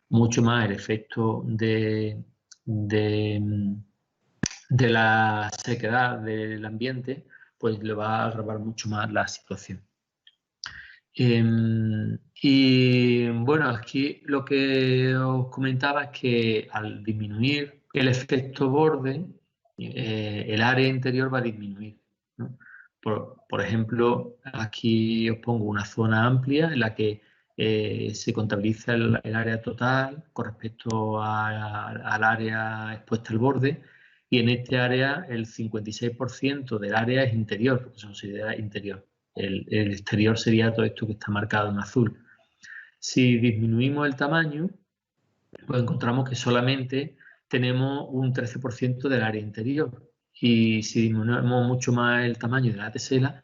mucho más el efecto de la sequedad del ambiente, pues le va a agravar mucho más la situación. Y bueno, aquí lo que os comentaba es que al disminuir el efecto borde, el área interior va a disminuir, ¿no? Por ejemplo, aquí os pongo una zona amplia en la que se contabiliza el área total con respecto al área expuesta al borde, y en este área el 56% del área es interior, porque se considera interior. El exterior sería todo esto que está marcado en azul. Si disminuimos el tamaño, pues encontramos que solamente tenemos un 13% del área interior. Y si disminuimos mucho más el tamaño de la tesela,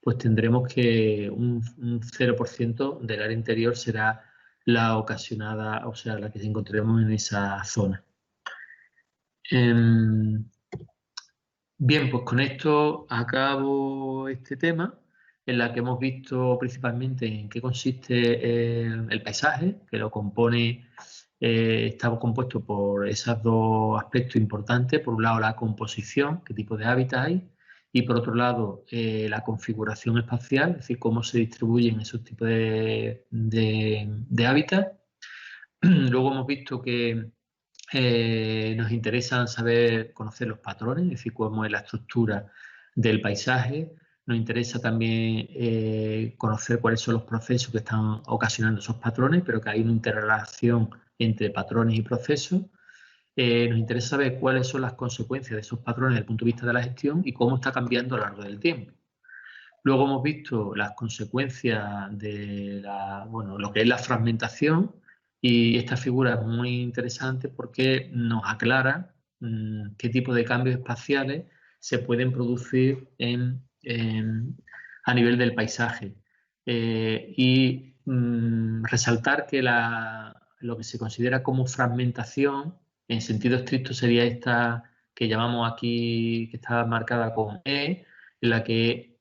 pues tendremos que un 0% del área interior será la ocasionada, o sea, la que encontraremos en esa zona. Bien, pues con esto acabo este tema, en la que hemos visto principalmente en qué consiste el paisaje, que lo compone, está compuesto por esos dos aspectos importantes. Por un lado, la composición, qué tipo de hábitat hay, y por otro lado, la configuración espacial, es decir, cómo se distribuyen esos tipos de hábitat. Luego hemos visto que nos interesa conocer los patrones, es decir, cómo es la estructura del paisaje. Nos interesa también conocer cuáles son los procesos que están ocasionando esos patrones, pero que hay una interrelación entre patrones y procesos. Nos interesa saber cuáles son las consecuencias de esos patrones desde el punto de vista de la gestión y cómo está cambiando a lo largo del tiempo. Luego hemos visto las consecuencias de lo que es la fragmentación, y esta figura es muy interesante porque nos aclara qué tipo de cambios espaciales se pueden producir a nivel del paisaje. Y resaltar que lo que se considera como fragmentación, en sentido estricto, sería esta que llamamos aquí, que está marcada con E, en la que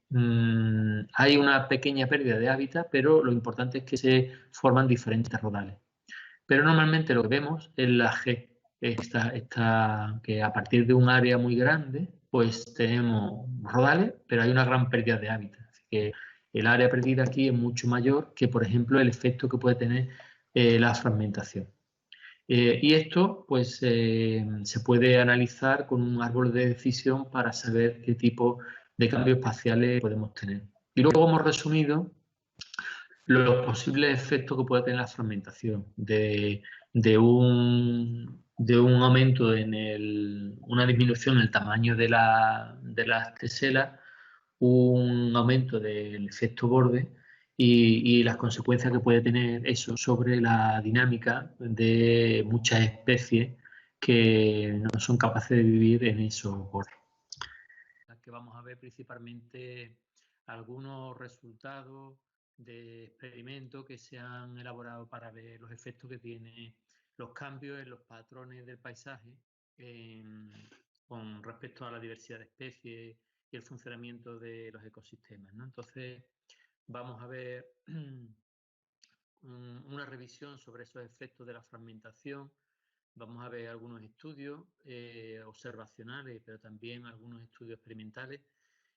hay una pequeña pérdida de hábitat, pero lo importante es que se forman diferentes rodales. Pero normalmente lo que vemos es la G, que a partir de un área muy grande, pues tenemos rodales, pero hay una gran pérdida de hábitat. Así que el área perdida aquí es mucho mayor que, por ejemplo, el efecto que puede tener la fragmentación. Y esto pues se puede analizar con un árbol de decisión para saber qué tipo de cambios espaciales podemos tener. Y luego hemos resumido los posibles efectos que puede tener la fragmentación de un aumento una disminución en el tamaño de las teselas, un aumento del efecto borde y las consecuencias que puede tener eso sobre la dinámica de muchas especies que no son capaces de vivir en esos bordes. Que vamos a ver principalmente algunos resultados de experimentos que se han elaborado para ver los efectos que tienen los cambios en los patrones del paisaje con respecto a la diversidad de especies y el funcionamiento de los ecosistemas, ¿no? Entonces, vamos a ver una revisión sobre esos efectos de la fragmentación. Vamos a ver algunos estudios observacionales, pero también algunos estudios experimentales,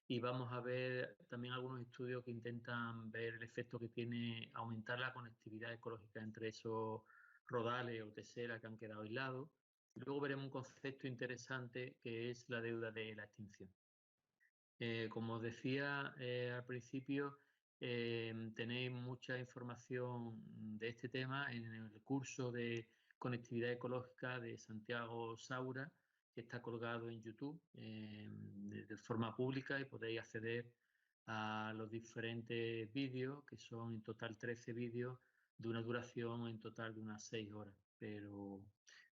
y vamos a ver también algunos estudios que intentan ver el efecto que tiene aumentar la conectividad ecológica entre esos rodales o teselas que han quedado aislados. Y luego veremos un concepto interesante que es la deuda de la extinción. Como os decía al principio, tenéis mucha información de este tema en el curso de Conectividad Ecológica de Santiago Saura, que está colgado en YouTube de forma pública, y podéis acceder a los diferentes vídeos, que son en total 13 vídeos de una duración en total de unas 6 horas. Pero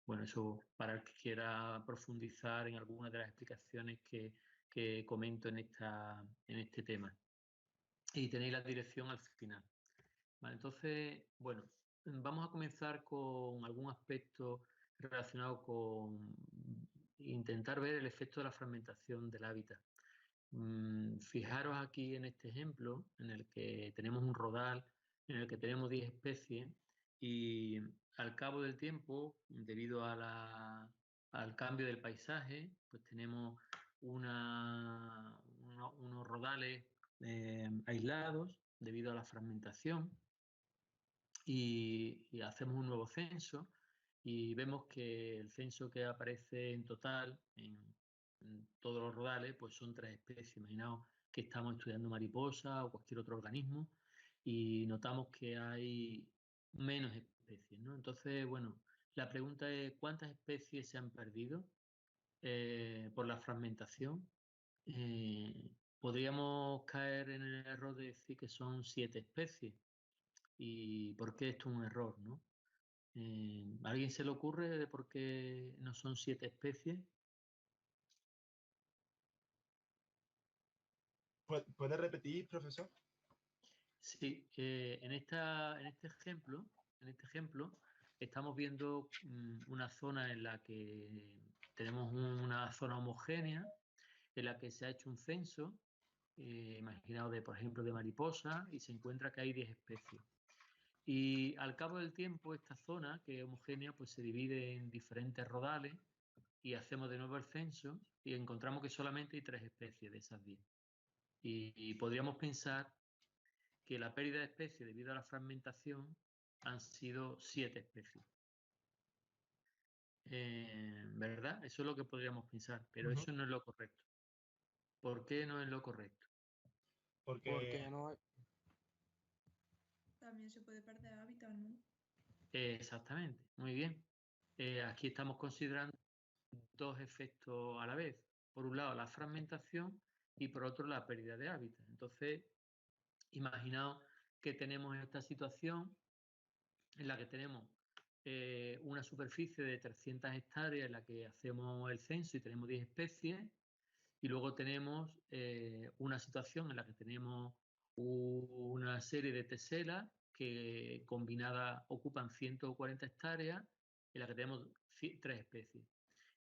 bueno, eso para el que quiera profundizar en alguna de las explicaciones que comento en este tema. Y tenéis la dirección al final. Vale, entonces, bueno, vamos a comenzar con algún aspecto relacionado con intentar ver el efecto de la fragmentación del hábitat. Fijaros aquí en este ejemplo en el que tenemos un rodal en el que tenemos 10 especies, y al cabo del tiempo, debido al cambio del paisaje, pues tenemos unos rodales aislados debido a la fragmentación, y hacemos un nuevo censo y vemos que el censo que aparece en total en todos los rodales pues son 3 especies. Imaginaos que estamos estudiando mariposa o cualquier otro organismo, y notamos que hay menos especies, ¿no? Entonces, bueno, la pregunta es ¿cuántas especies se han perdido por la fragmentación? Podríamos caer en el error de decir que son 7 especies. ¿Y por qué esto es un error, no? ¿A alguien se le ocurre de por qué no son 7 especies? ¿Puede repetir, profesor? Sí, en este ejemplo estamos viendo una zona en la que tenemos una zona homogénea, en la que se ha hecho un censo, imaginado de, por ejemplo, de mariposa, y se encuentra que hay 10 especies. Y al cabo del tiempo, esta zona, que es homogénea, pues se divide en diferentes rodales y hacemos de nuevo el censo y encontramos que solamente hay 3 especies de esas 10. Y podríamos pensar que la pérdida de especies debido a la fragmentación han sido 7 especies. ¿Verdad? Eso es lo que podríamos pensar, pero eso no es lo correcto. ¿Por qué no es lo correcto? Porque no hay... También se puede perder hábitat, ¿no? Exactamente, muy bien. Aquí estamos considerando 2 efectos a la vez. Por un lado, la fragmentación y por otro, la pérdida de hábitat. Entonces, imaginaos que tenemos esta situación en la que tenemos una superficie de 300 hectáreas en la que hacemos el censo y tenemos 10 especies, y luego tenemos una situación en la que tenemos una serie de teselas que combinadas ocupan 140 hectáreas, en la que tenemos 3 especies.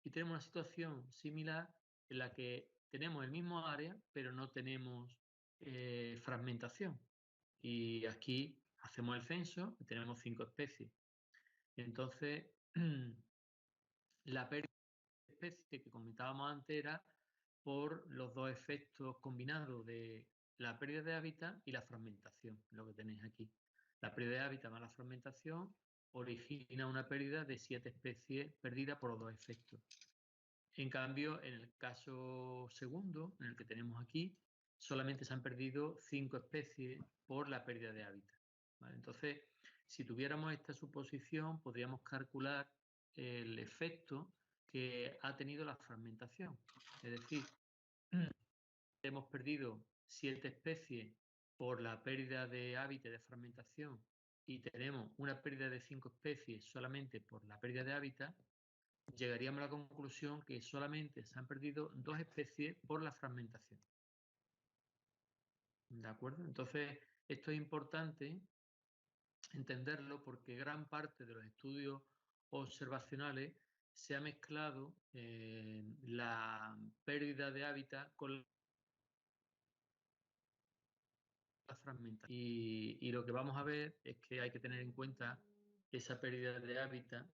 Y tenemos una situación similar en la que tenemos el mismo área, pero no tenemos fragmentación. Y aquí hacemos el censo y tenemos 5 especies. Entonces, la pérdida de especies que comentábamos antes era por los 2 efectos combinados de la pérdida de hábitat y la fragmentación, lo que tenéis aquí. La pérdida de hábitat más la fragmentación origina una pérdida de 7 especies perdidas por los 2 efectos. En cambio, en el caso segundo, en el que tenemos aquí, solamente se han perdido 5 especies por la pérdida de hábitat, ¿vale? Entonces, si tuviéramos esta suposición, podríamos calcular el efecto que ha tenido la fragmentación. Es decir, hemos perdido 7 especies por la pérdida de hábitat de fragmentación y tenemos una pérdida de 5 especies solamente por la pérdida de hábitat, llegaríamos a la conclusión que solamente se han perdido 2 especies por la fragmentación. ¿De acuerdo? Entonces, esto es importante entenderlo porque gran parte de los estudios observacionales se ha mezclado la pérdida de hábitat con la fragmentación. Y lo que vamos a ver es que hay que tener en cuenta esa pérdida de hábitat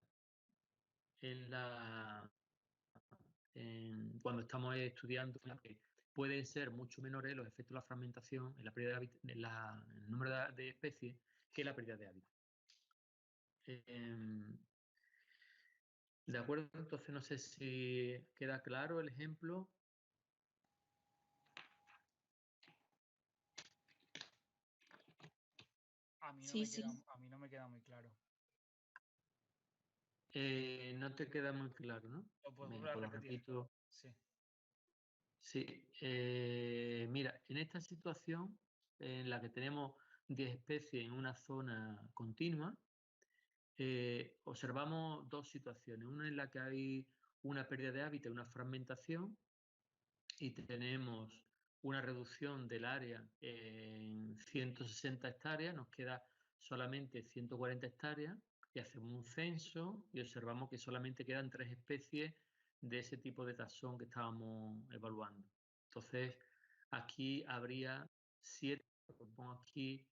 cuando estamos estudiando, que pueden ser mucho menores los efectos de la fragmentación en la pérdida de hábitat, en el número de especies que la pérdida de hábitat. ¿De acuerdo? Entonces no sé si queda claro el ejemplo. A mí no me queda muy claro. No te queda muy claro, ¿no? ¿Lo puedes Venga, volver a pues lo repetir? repito. Sí. Sí, mira, en esta situación en la que tenemos 10 especies en una zona continua, observamos 2 situaciones. Una en la que hay una pérdida de hábitat, una fragmentación, y tenemos una reducción del área en 160 hectáreas, nos queda solamente 140 hectáreas, y hacemos un censo y observamos que solamente quedan 3 especies de ese tipo de taxón que estábamos evaluando. Entonces, aquí habría 7, pongo aquí,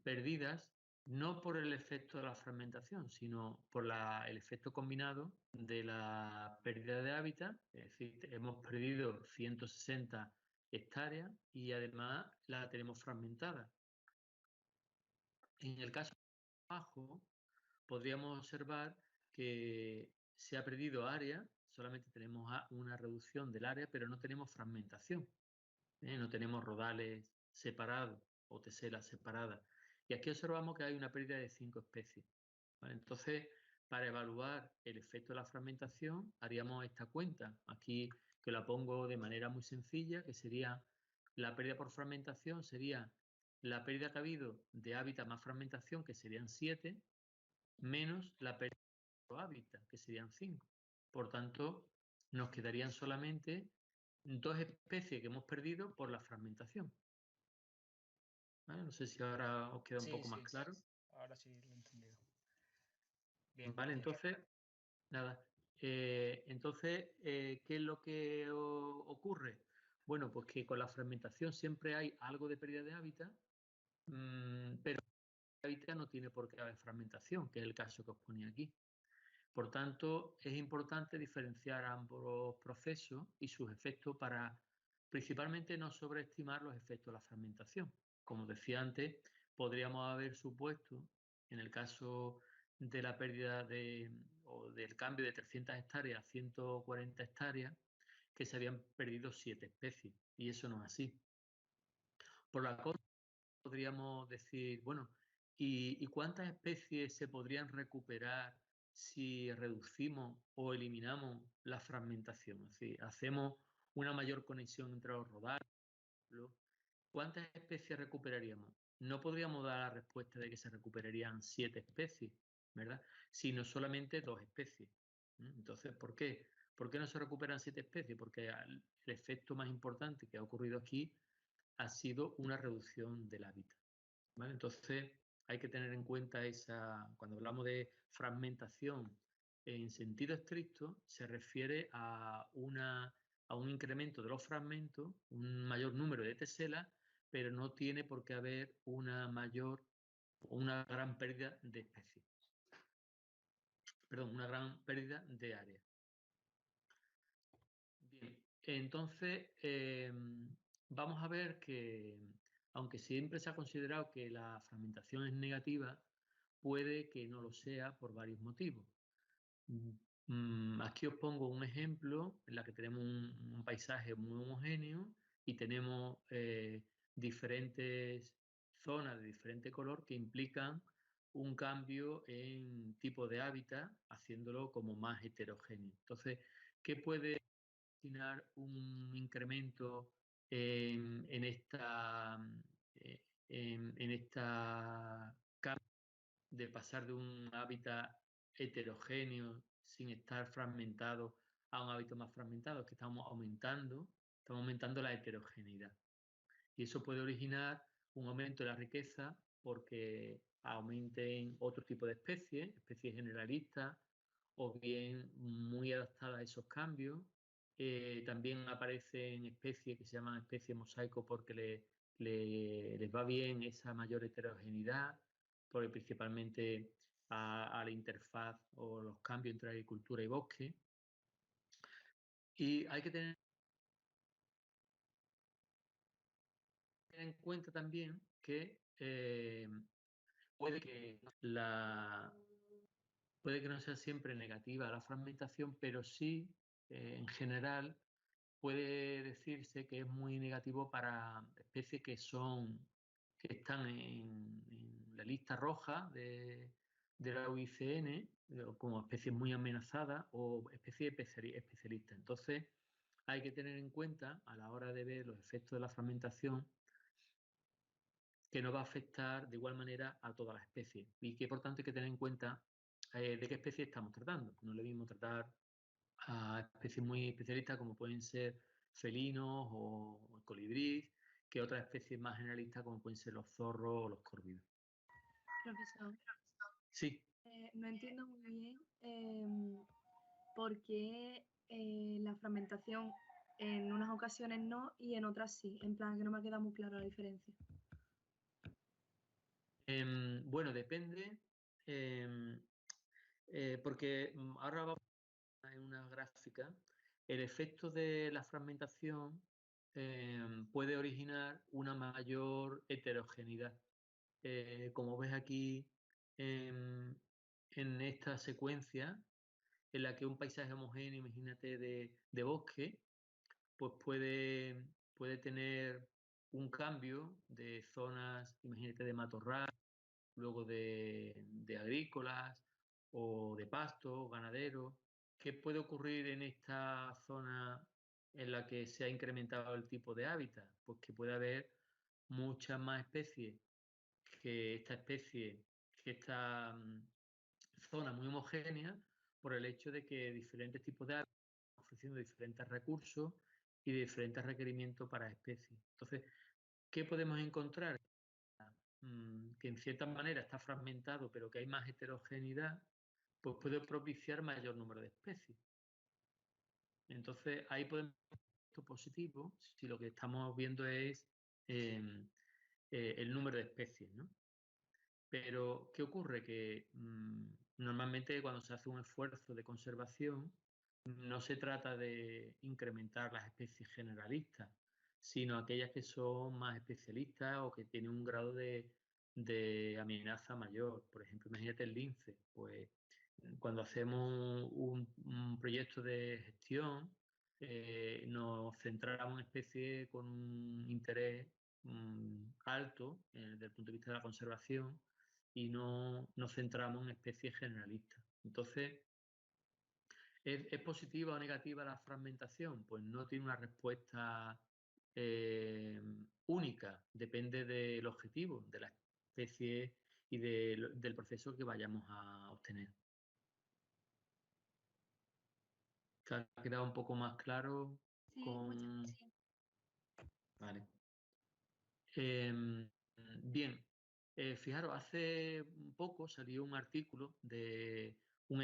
perdidas, no por el efecto de la fragmentación, sino por el efecto combinado de la pérdida de hábitat. Es decir, hemos perdido 160 hectáreas y además la tenemos fragmentada. En el caso abajo, podríamos observar que se ha perdido área, solamente tenemos una reducción del área, pero no tenemos fragmentación, no tenemos rodales separados. o teselas separadas. Y aquí observamos que hay una pérdida de 5 especies. ¿Vale? Entonces, para evaluar el efecto de la fragmentación, haríamos esta cuenta. Aquí que la pongo de manera muy sencilla, que sería la pérdida por fragmentación, sería la pérdida que ha habido de hábitat más fragmentación, que serían 7, menos la pérdida de hábitat, que serían 5. Por tanto, nos quedarían solamente 2 especies que hemos perdido por la fragmentación. ¿Vale? No sé si ahora os queda un poco más claro. Ahora sí lo he entendido. Bien, Vale, entonces, nada. Entonces, ¿qué es lo que ocurre? Bueno, pues que con la fragmentación siempre hay algo de pérdida de hábitat, pero el hábitat no tiene por qué haber fragmentación, que es el caso que os ponía aquí. Por tanto, es importante diferenciar ambos procesos y sus efectos para, principalmente, no sobreestimar los efectos de la fragmentación. Como decía antes, podríamos haber supuesto, en el caso de la pérdida o del cambio de 300 hectáreas a 140 hectáreas, que se habían perdido 7 especies, y eso no es así. Por la contra, podríamos decir, bueno, ¿y cuántas especies se podrían recuperar si reducimos o eliminamos la fragmentación? Es decir, hacemos una mayor conexión entre los rodales. ¿Cuántas especies recuperaríamos? No podríamos dar la respuesta de que se recuperarían 7 especies, ¿verdad? Sino solamente 2 especies. Entonces, ¿por qué? ¿Por qué no se recuperan 7 especies? Porque el efecto más importante que ha ocurrido aquí ha sido una reducción del hábitat. ¿Vale? Entonces, hay que tener en cuenta cuando hablamos de fragmentación en sentido estricto, se refiere a un incremento de los fragmentos, un mayor número de teselas, pero no tiene por qué haber una gran pérdida de especies. Perdón, una gran pérdida de área. Bien, entonces vamos a ver que, aunque siempre se ha considerado que la fragmentación es negativa, puede que no lo sea por varios motivos. Aquí os pongo un ejemplo en la que tenemos un paisaje muy homogéneo y tenemos diferentes zonas de diferente color que implican un cambio en tipo de hábitat, haciéndolo como más heterogéneo. Entonces, ¿qué puede un incremento en esta cambio de pasar de un hábitat heterogéneo sin estar fragmentado a un hábitat más fragmentado? Que estamos aumentando la heterogeneidad. Y eso puede originar un aumento de la riqueza porque aumenten otro tipo de especies generalistas o bien muy adaptadas a esos cambios. También aparecen especies que se llaman especies mosaico porque les va bien esa mayor heterogeneidad, porque principalmente a la interfaz o los cambios entre agricultura y bosque. Y hay que tener en cuenta también que puede que no sea siempre negativa la fragmentación, pero sí, en general, puede decirse que es muy negativo para especies que están en la lista roja de la UICN, como especies muy amenazadas o especies especialistas. Entonces, hay que tener en cuenta a la hora de ver los efectos de la fragmentación que no va a afectar de igual manera a todas las especies y que por tanto hay que tener en cuenta de qué especie estamos tratando. No es lo mismo tratar a especies muy especialistas como pueden ser felinos o el colibrí, que otras especies más generalistas como pueden ser los zorros o los córvidos. Profesor, Sí. no entiendo muy bien por qué la fragmentación en unas ocasiones no y en otras sí. En plan, que no me ha quedado muy clara la diferencia. Bueno, depende, porque ahora vamos a ver en una gráfica, el efecto de la fragmentación puede originar una mayor heterogeneidad. Como ves aquí en esta secuencia, en la que un paisaje homogéneo, imagínate, de bosque, pues puede tener un cambio de zonas, imagínate, de matorral, luego de agrícolas o de pasto, ganadero. ¿Qué puede ocurrir en esta zona en la que se ha incrementado el tipo de hábitat? Pues que puede haber muchas más especies que esta zona muy homogénea, por el hecho de que diferentes tipos de hábitat están ofreciendo diferentes recursos y diferentes requerimientos para especies. Entonces, ¿qué podemos encontrar? Que en cierta manera está fragmentado, pero que hay más heterogeneidad, pues puede propiciar mayor número de especies. Entonces, ahí podemos ver esto positivo si lo que estamos viendo es el número de especies, ¿no? Pero, ¿qué ocurre? Que normalmente cuando se hace un esfuerzo de conservación, no se trata de incrementar las especies generalistas, sino aquellas que son más especialistas o que tienen un grado de amenaza mayor. Por ejemplo, imagínate el lince. Pues cuando hacemos un proyecto de gestión, nos centramos en especies con un interés alto desde el punto de vista de la conservación y no nos centramos en especies generalistas. Entonces, ¿es positiva o negativa la fragmentación? Pues no tiene una respuesta única, depende del objetivo, de la especie y del proceso que vayamos a obtener. ¿Ha quedado un poco más claro? Sí, sí. Vale. Bien, fijaros, hace poco salió un artículo de un